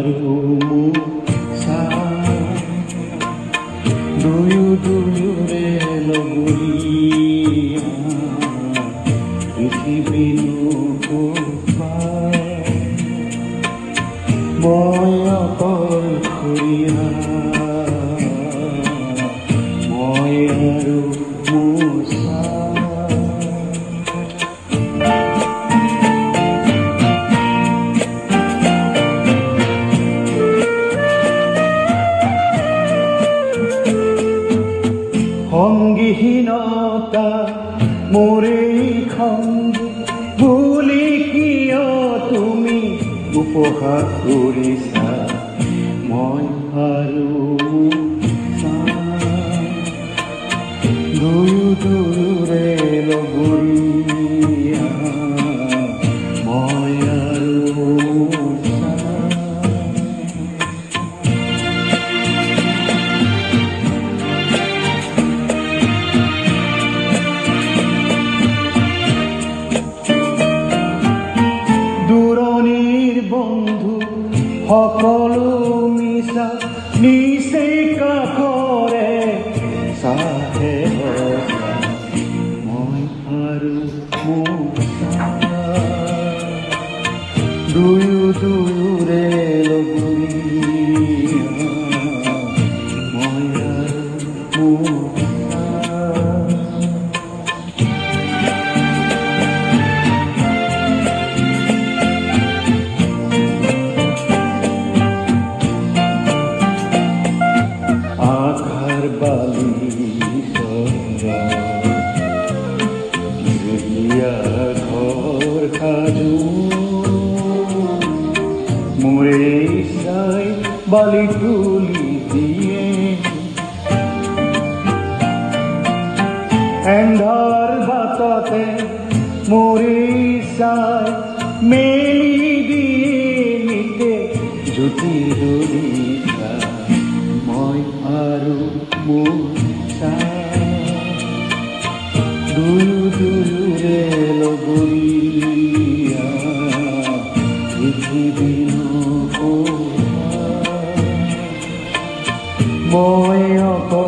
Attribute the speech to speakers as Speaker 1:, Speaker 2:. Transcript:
Speaker 1: আৰু মোৰ দুয়ো দুয়োৰে লগৰীয়া পৃথিৱীনো মই অকলশৰীয়া মই আৰু মোৰ সংগীহীনতা মোৰে খংগী বুলি কিয় তুমি উপহাস কৰিছা মই আৰু দুয়ো দুয়োৰে লগৰীয়া মই আৰু দূৰণিৰ বন্ধু সকলো মিছা নিচে কাষৰে চাহে মই আৰু মোৰ দুয়ো দুয়োৰে লগৰীয়া মই আৰু মোৰ ঘৰ সাজু মোৰে চাই বালি তুলি দিয়ে এন্ধাৰ বাটতে মোৰে চাই মেলি দিয়ে নিতে জ্যোতি দলিতা মই আৰু মোৰ দুয়ো দুয়োৰে লগৰীয়া পৃথিৱীনো মই অকল